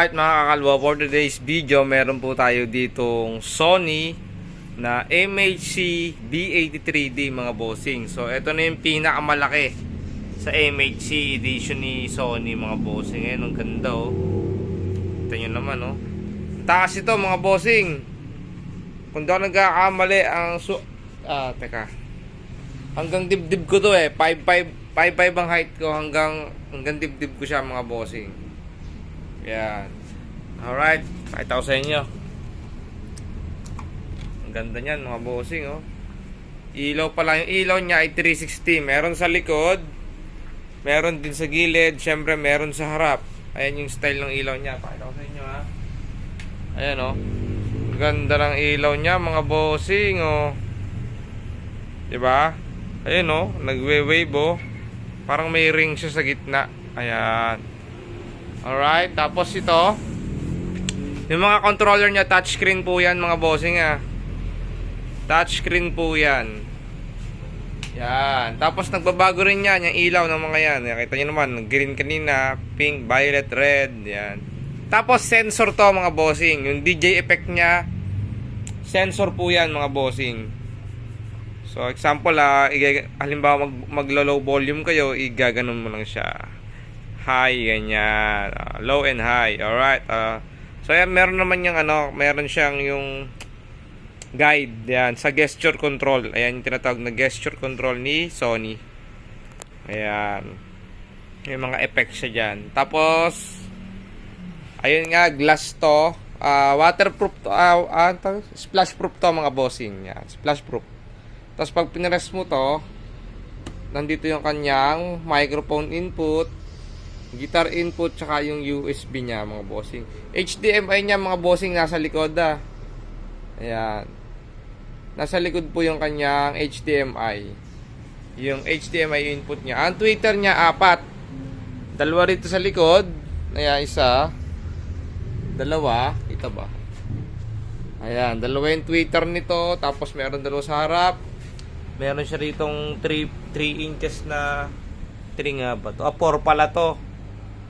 Alright mga kakalbo, for today's video, meron po tayo ditong Sony na MHC B83D mga bossing. So ito na yung pinakamalaki sa MHC edition ni Sony mga bossing. Ayan, ang ganda oh. Ito nyo naman oh. Taas ito mga bossing. Kung daw nagkakamali ang teka. Hanggang dibdib ko to eh. 5'5" ang height ko, hanggang dibdib ko siya mga bossing. Yan. Alright, pakita ko sa inyo. Ang ganda niyan mga bossing oh. Ilaw pa lang, yung ilaw niya ay 360. Meron sa likod, meron din sa gilid, syempre meron sa harap. Ayan yung style ng ilaw niya. Pakita ko sa inyo ha. Ayan oh. Ang ganda ng ilaw niya mga bossing oh. Diba? Ayan oh, nagwe-wave oh. Parang may ring siya sa gitna. Ayan. Alright, tapos ito, yung mga controller niya, touchscreen po yan mga bossing ah. Touchscreen po yan. Yan. Tapos nagbabago rin yan, yung ilaw ng mga yan. Nakita nyo naman, green kanina, pink, violet, red. Yan. Tapos sensor to mga bossing. Yung DJ effect niya, sensor po yan mga bossing. So example halimbawa maglo-low volume kayo, igaganon mo lang siya. High, ganyan. Low and high. Alright. So yan, meron naman yung meron siyang yung guide. Yan, sa gesture control. Ayan yung tinatawag na gesture control ni Sony. Ayan. Yung mga effects siya dyan. Tapos, ayun nga, glass to. Waterproof to. Splash proof to mga bossing. Yan, splash proof. Tapos pag pinress mo to, nandito yung kanyang microphone input, guitar input, tsaka yung USB niya mga bossing. HDMI niya mga bossing nasa likod ah. Ayan. Nasa likod po yung kanyang HDMI. Yung HDMI input niya. Ang tweeter niya 4. Dalawa rito sa likod. Ayan, isa. Dalawa. Ito ba? Ayan, dalawa yung tweeter nito. Tapos meron dalawa sa harap. Meron siya ritong 3 inches na 3 nga ba to? 4 pala to.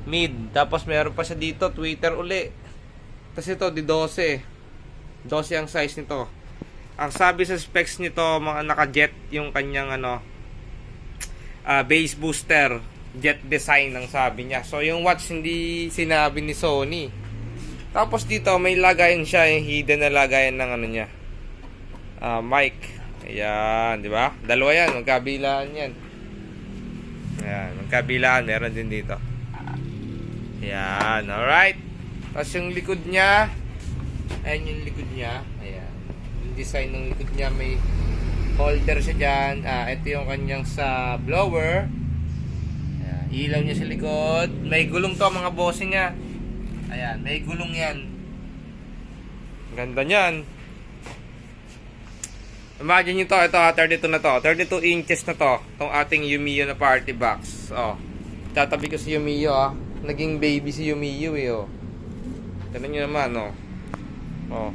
Mid. Tapos meron pa siya dito, tweeter uli. Tapos ito, di 12. 12 ang size nito. Ang sabi sa specs nito, mga naka-jet yung kanyang bass booster. Jet design ang sabi niya. So yung watch hindi sinabi ni Sony. Tapos dito, may lagayan siya, yung hidden na lagayan ng niya. Mic. Ayan, di ba? Dalawa yan, magkabilaan yan. Ayan, magkabilaan, meron din dito. Ayan, alright. Tapos yung likod niya, ayan yung likod niya. Ayan. Yung design ng likod niya, may holder siya dyan. Ito yung kanyang sa blower. Ayan, ilaw niya sa likod. May gulong to mga bossing nga. Ayan, may gulong yan. Ganda niyan. Imagine nyo to, ito 32 na to. 32 inches na to. Itong ating Yumiyo na party box. Oh. Tatabi ko si Yumiyo ah. Naging baby si Yumiyo eh oh. Tignan nyo naman oh. Oh.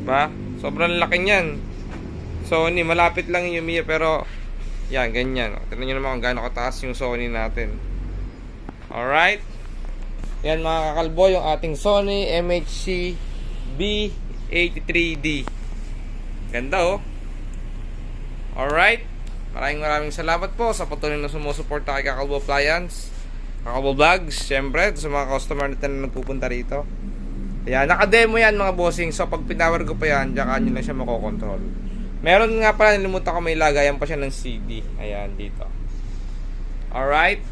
Ba? Sobrang laki niyan. Sony, malapit lang yung Yumiyo pero yan, ganyan oh. Tignan nyo naman kung gaano kataas yung Sony natin. Alright. Yan mga kakalbo, yung ating Sony MHC B83D. Ganda oh. Alright. Maraming salamat po sa patuloy na sumusuporta kay Kakalbo Appliance, Kakalbo Vlogs, syempre sa mga customer natin na nagpupunta rito. Ayan, naka-demo yan mga bossing. So pag pinower ko pa yan, diyan nyo lang siya makokontrol. Meron nga pala, nalimutan ko, may lagayan pa siya ng CD. Ayan, dito. Alright.